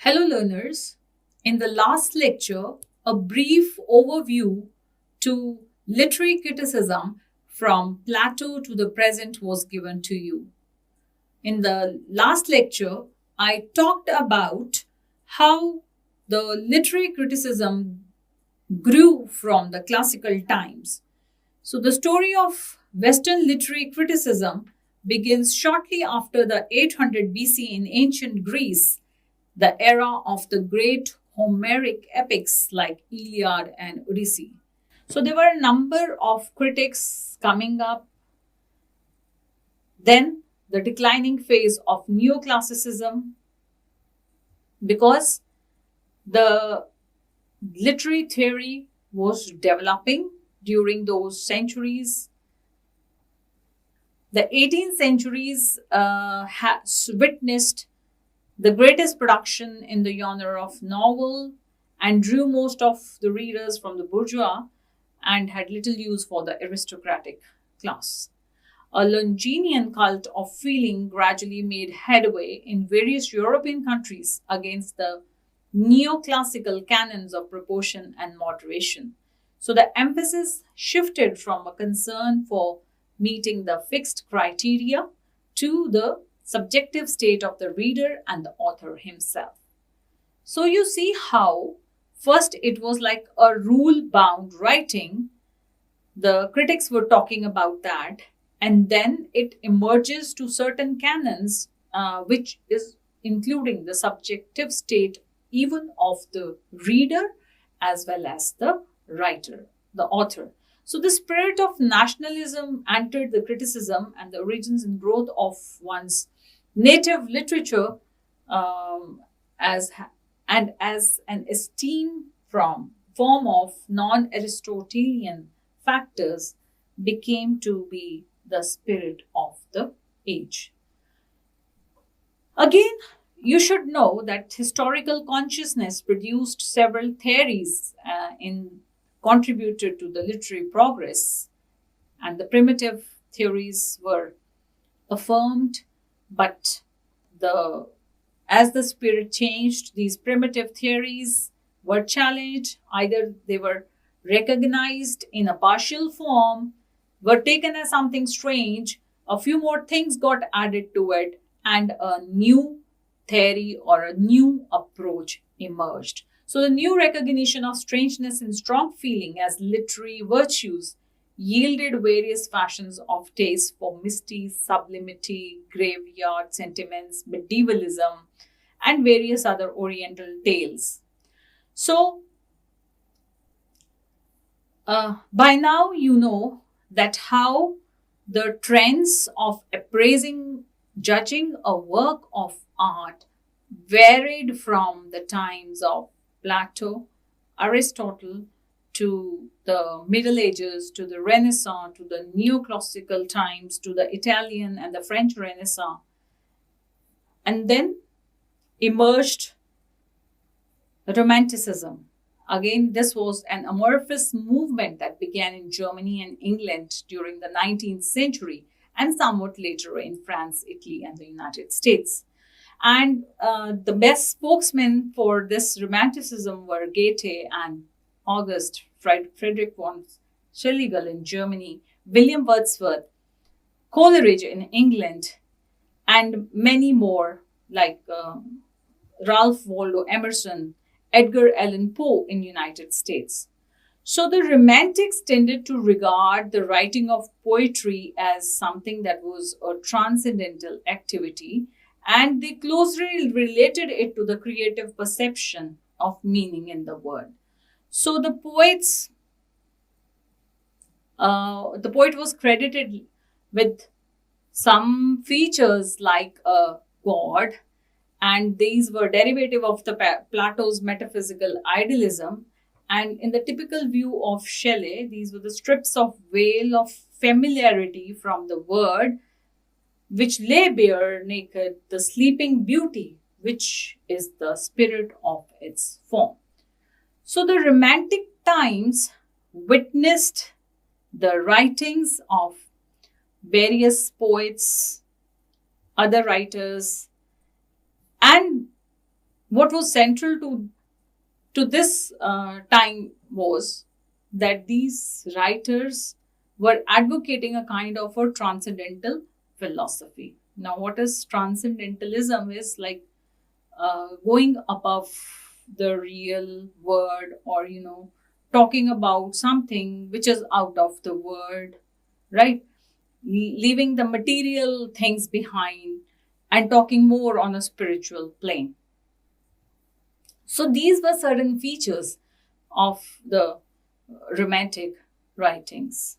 Hello, learners. In the last lecture, a brief overview to literary criticism from Plato to the present was given to you. In the last lecture, I talked about how the literary criticism grew from the classical times. So, the story of Western literary criticism begins shortly after the 800 BC in ancient Greece, the era of the great Homeric epics like Iliad and Odyssey. So there were a number of critics coming up. Then the declining phase of neoclassicism, because the literary theory was developing during those centuries. The 18th centuries has witnessed the greatest production in the genre of novel and drew most of the readers from the bourgeois and had little use for the aristocratic class. A Longinian cult of feeling gradually made headway in various European countries against the neoclassical canons of proportion and moderation. So the emphasis shifted from a concern for meeting the fixed criteria to the subjective state of the reader and the author himself. So you see how first it was like a rule bound writing. The critics were talking about that, and then it emerges to certain canons, which is including the subjective state even of the reader as well as the writer, the author. So the spirit of nationalism entered the criticism, and the origins and growth of one's native literature as an esteem from form of non-Aristotelian factors became to be the spirit of the age. Again, you should know that historical consciousness produced several theories in contributed to the literary progress, and the primitive theories were affirmed, but the as the spirit changed, these primitive theories were challenged. Either they were recognized in a partial form, were taken as something strange, a few more things got added to it, and a new theory or a new approach emerged. So the new recognition of strangeness and strong feeling as literary virtues yielded various fashions of taste for misty sublimity, graveyard sentiments, medievalism, and various other oriental tales. So, by now you know that how the trends of appraising, judging a work of art varied from the times of Plato, Aristotle, to the Middle Ages, to the Renaissance, to the neoclassical times, to the Italian and the French Renaissance. And then emerged Romanticism. Again, this was an amorphous movement that began in Germany and England during the 19th century and somewhat later in France, Italy, and the United States. And the best spokesmen for this Romanticism were Goethe and August Friedrich von Schlegel in Germany, William Wordsworth, Coleridge in England, and many more like Ralph Waldo Emerson, Edgar Allan Poe in United States. So the Romantics tended to regard the writing of poetry as something that was a transcendental activity, and they closely related it to the creative perception of meaning in the world. So the poet was credited with some features like a god, and these were derivative of the Plato's metaphysical idealism. And in the typical view of Shelley, these were the strips of veil of familiarity from the word, which lay bare naked the sleeping beauty, which is the spirit of its form. So the Romantic times witnessed the writings of various poets, other writers, and what was central to this time was that these writers were advocating a kind of a transcendental philosophy. Now, what is transcendentalism? Is like going above the real world, or talking about something which is out of the world, right? Leaving the material things behind and talking more on a spiritual plane. So these were certain features of the romantic writings.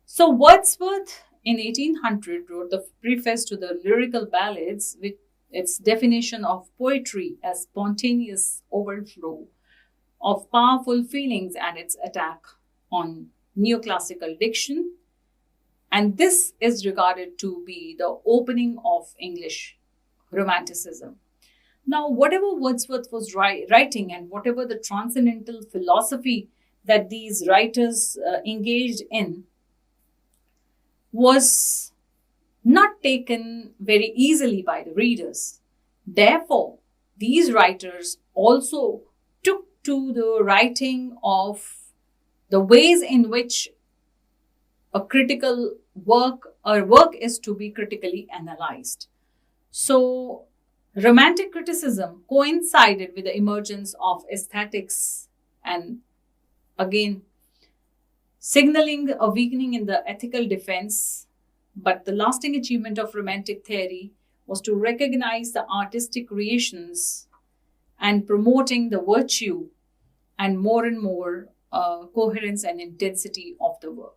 So Wordsworth in 1800 wrote the preface to the lyrical ballads, with its definition of poetry as spontaneous overflow of powerful feelings and its attack on neoclassical diction. And this is regarded to be the opening of English Romanticism. Now, whatever Wordsworth was writing, and whatever the transcendental philosophy that these writers engaged in, was not taken very easily by the readers. Therefore, these writers also took to the writing of the ways in which a critical work or work is to be critically analyzed. So, romantic criticism coincided with the emergence of aesthetics, and again signaling a weakening in the ethical defense. But the lasting achievement of romantic theory was to recognize the artistic creations and promoting the virtue and more coherence and intensity of the work.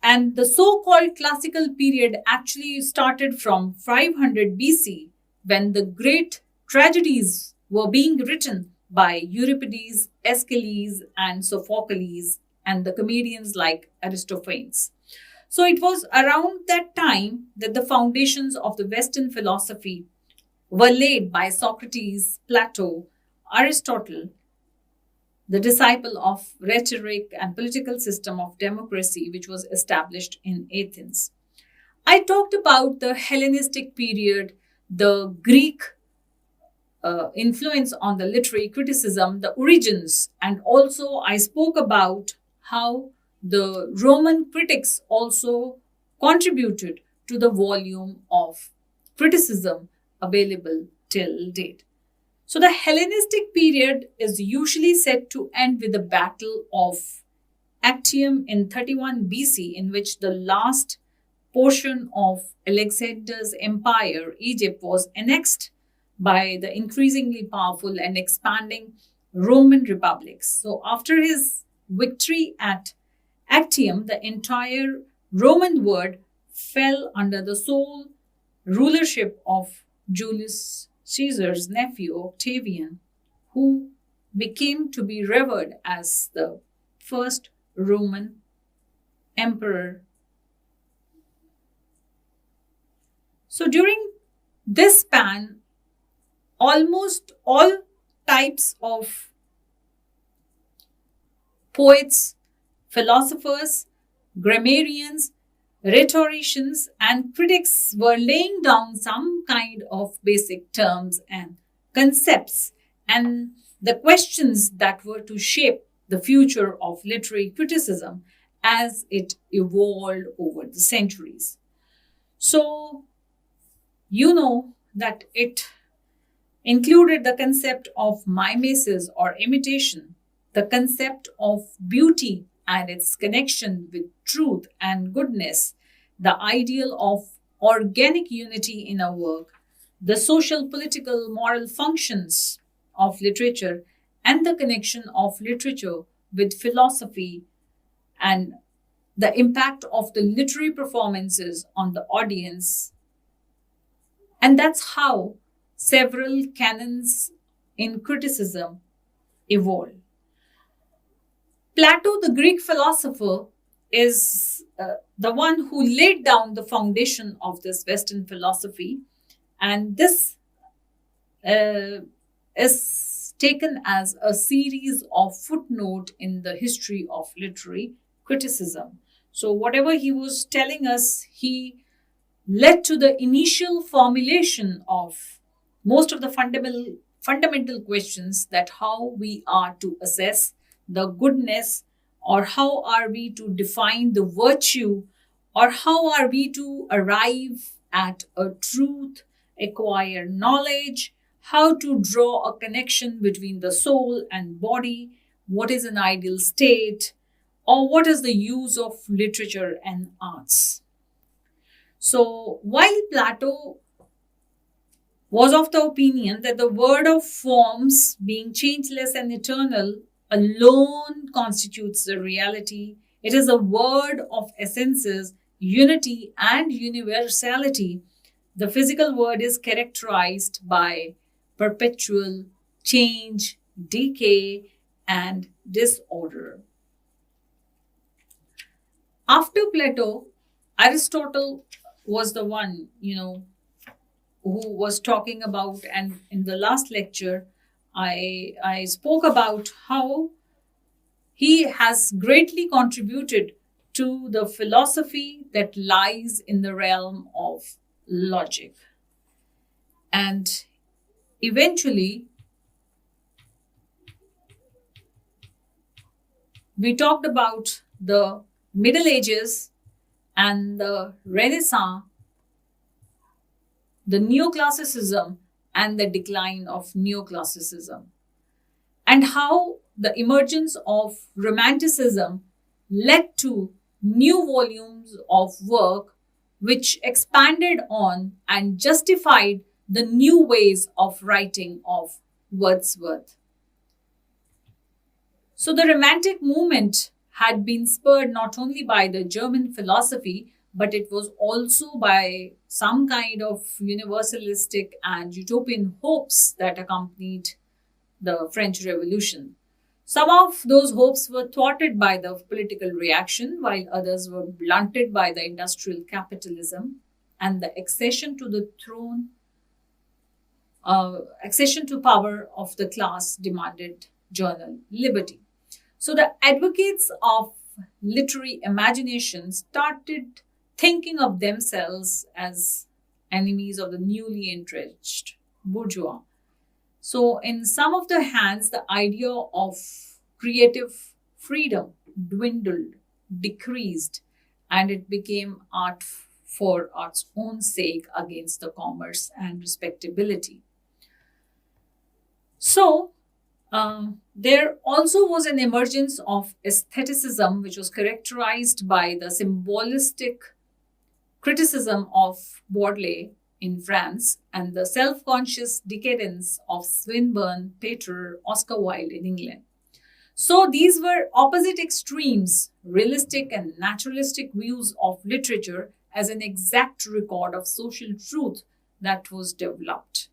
And the so called classical period actually started from 500 BC, when the great tragedies were being written by Euripides, Aeschylus, and Sophocles, and the comedians like Aristophanes. So it was around that time that the foundations of the Western philosophy were laid by Socrates, Plato, Aristotle, the disciple of rhetoric and political system of democracy, which was established in Athens. I talked about the Hellenistic period, the Greek influence on the literary criticism, the origins, and also I spoke about how the Roman critics also contributed to the volume of criticism available till date. So the Hellenistic period is usually said to end with the Battle of Actium in 31 BC, in which the last portion of Alexander's empire, Egypt, was annexed by the increasingly powerful and expanding Roman republics. So after his victory at Actium, the entire Roman world fell under the sole rulership of Julius Caesar's nephew Octavian, who became to be revered as the first Roman emperor. So during this span, almost all types of poets, philosophers, grammarians, rhetoricians, and critics were laying down some kind of basic terms and concepts and the questions that were to shape the future of literary criticism as it evolved over the centuries. So, you know that it included the concept of mimesis or imitation, the concept of beauty and its connection with truth and goodness, the ideal of organic unity in a work, the social, political, moral functions of literature, and the connection of literature with philosophy, and the impact of the literary performances on the audience. And that's how several canons in criticism evolved. Plato, the Greek philosopher, is the one who laid down the foundation of this Western philosophy, and this is taken as a series of footnote in the history of literary criticism. So whatever he was telling us, he led to the initial formulation of most of the fundamental questions, that how we are to assess the goodness, or how are we to define the virtue, or how are we to arrive at a truth, acquire knowledge, how to draw a connection between the soul and body, what is an ideal state, or what is the use of literature and arts. So while Plato was of the opinion that the word of forms, being changeless and eternal, alone constitutes the reality. It is a word of essences, unity, and universality. The physical world is characterized by perpetual change, decay, and disorder. After Plato, Aristotle was the one, who was talking about, and in the last lecture I spoke about how he has greatly contributed to the philosophy that lies in the realm of logic. And eventually we talked about the Middle Ages and the Renaissance, the neoclassicism and the decline of neoclassicism, and how the emergence of romanticism led to new volumes of work which expanded on and justified the new ways of writing of Wordsworth. So the Romantic movement had been spurred not only by the German philosophy, but it was also by some kind of universalistic and utopian hopes that accompanied the French Revolution. Some of those hopes were thwarted by the political reaction, while others were blunted by the industrial capitalism and the accession to power of the class demanded journal liberty. So the advocates of literary imagination started thinking of themselves as enemies of the newly entrenched bourgeois. So, in some of the hands, the idea of creative freedom dwindled, decreased, and it became art for art's own sake against the commerce and respectability. So, there also was an emergence of aestheticism, which was characterized by the symbolistic criticism of Baudelaire in France and the self conscious decadence of Swinburne, Pater, Oscar Wilde in England. So these were opposite extremes, realistic and naturalistic views of literature as an exact record of social truth that was developed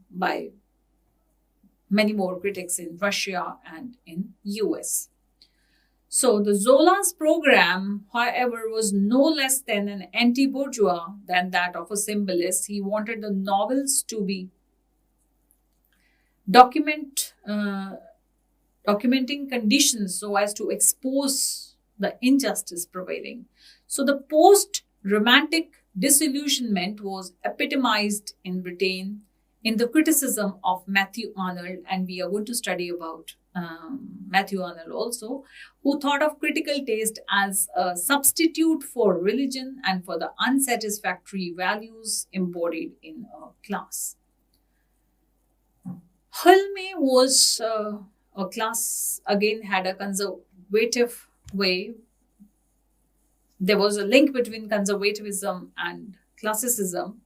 by many more critics in Russia and in US. So the Zola's program, however, was no less than an anti-bourgeois than that of a symbolist. He wanted the novels to be documenting conditions so as to expose the injustice prevailing. So the post-romantic disillusionment was epitomized in Britain in the criticism of Matthew Arnold, and we are going to study about Matthew Arnold also, who thought of critical taste as a substitute for religion and for the unsatisfactory values embodied in a class. Hulme was a class, again, had a conservative way. There was a link between conservatism and classicism.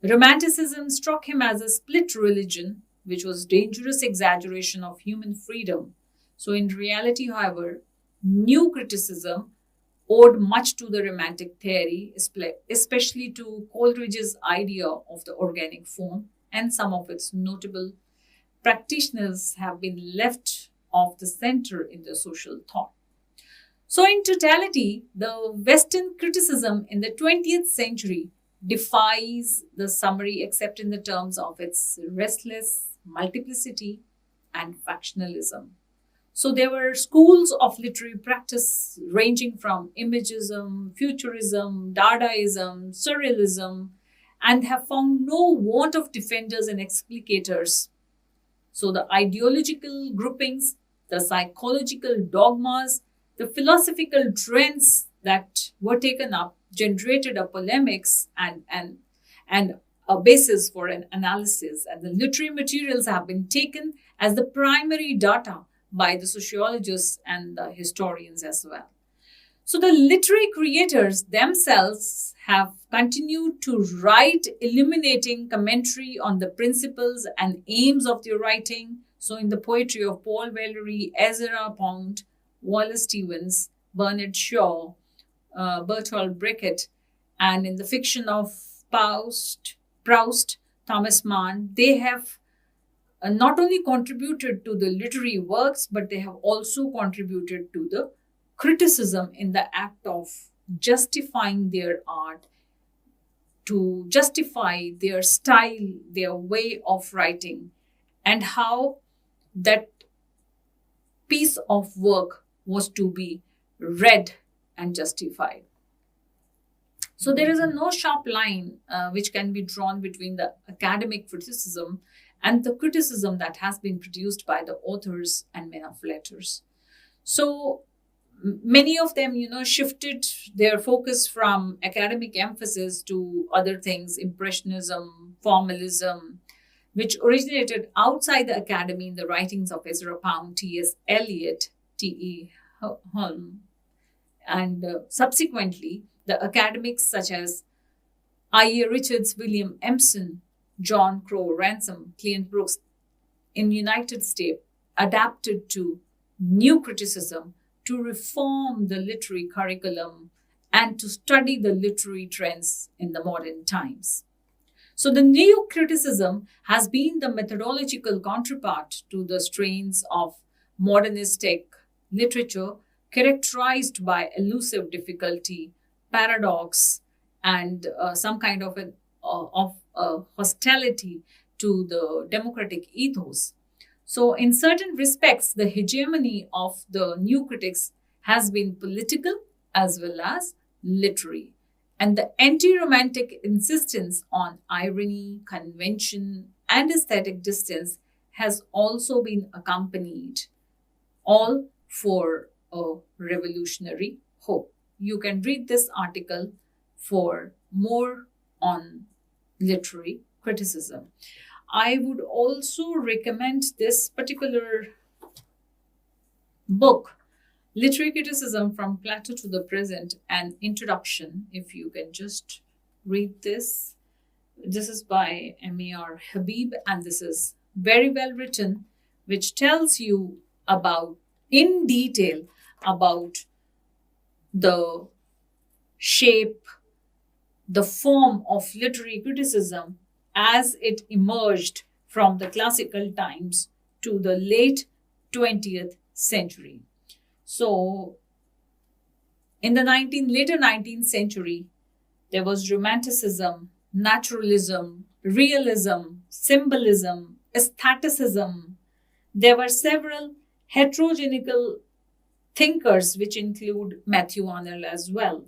Romanticism struck him as a split religion, which was dangerous exaggeration of human freedom. So in reality, however, new criticism owed much to the romantic theory, especially to Coleridge's idea of the organic form, and some of its notable practitioners have been left off the center in the social thought. So in totality, the Western criticism in the 20th century defies the summary except in the terms of its restless multiplicity and factionalism. So there were schools of literary practice ranging from imagism, futurism, Dadaism, surrealism, and have found no want of defenders and explicators. So the ideological groupings, the psychological dogmas, the philosophical trends that were taken up generated a polemics and a basis for an analysis. And the literary materials have been taken as the primary data by the sociologists and the historians as well. So the literary creators themselves have continued to write illuminating commentary on the principles and aims of their writing. So in the poetry of Paul Valery, Ezra Pound, Wallace Stevens, Bernard Shaw, Bertolt Brecht, and in the fiction of Proust, Thomas Mann, they have not only contributed to the literary works, but they have also contributed to the criticism in the act of justifying their art, to justify their style, their way of writing, and how that piece of work was to be read and justified. So there is a no sharp line which can be drawn between the academic criticism and the criticism that has been produced by the authors and men of letters. So many of them, shifted their focus from academic emphasis to other things, impressionism, formalism, which originated outside the academy in the writings of Ezra Pound, T.S. Eliot, T.E. Holm, and subsequently the academics such as I.A. Richards, William Empson, John Crowe Ransom, Cleant Brooks in United States adapted to new criticism to reform the literary curriculum and to study the literary trends in the modern times. So the new criticism has been the methodological counterpart to the strains of modernistic literature characterized by elusive difficulty, paradox, and some kind of hostility to the democratic ethos. So, in certain respects, the hegemony of the new critics has been political as well as literary. And the anti romantic insistence on irony, convention, and aesthetic distance has also been accompanied, all for a revolutionary hope. You can read this article for more on literary criticism. I would also recommend this particular book, Literary Criticism from Plato to the Present, an introduction, if you can just read this. This is by M.A.R. Habib, and this is very well written, which tells you about, in detail, about the shape, the form of literary criticism as it emerged from the classical times to the late 20th century. So, in the later 19th century, there was Romanticism, Naturalism, Realism, Symbolism, Aestheticism. There were several heterogenical thinkers, which include Matthew Arnold as well.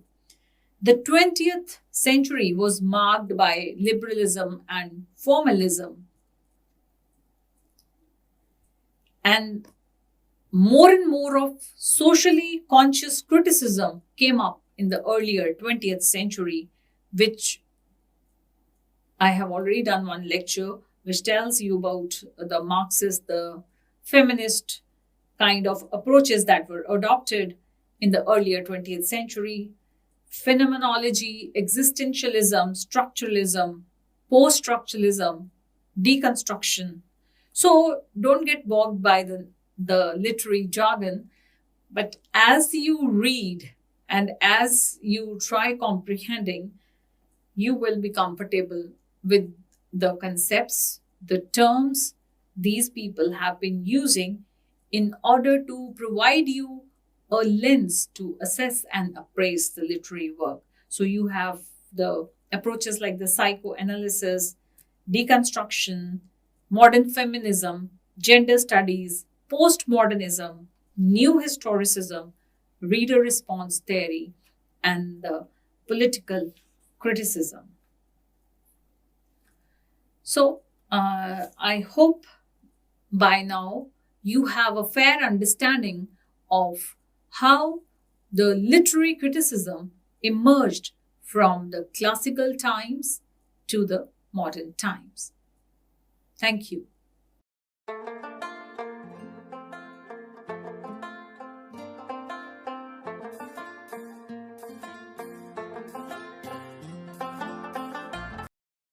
The 20th century was marked by liberalism and formalism. And more of socially conscious criticism came up in the earlier 20th century, which I have already done one lecture, which tells you about the Marxist, the feminist kind of approaches that were adopted in the earlier 20th century. Phenomenology, existentialism, structuralism, post-structuralism, deconstruction. So don't get bogged by the literary jargon, but as you read and as you try comprehending, you will be comfortable with the concepts, the terms these people have been using in order to provide you a lens to assess and appraise the literary work. So you have the approaches like the psychoanalysis, deconstruction, modern feminism, gender studies, postmodernism, new historicism, reader response theory, and the political criticism. So, I hope by now you have a fair understanding of how the literary criticism emerged from the classical times to the modern times. Thank you.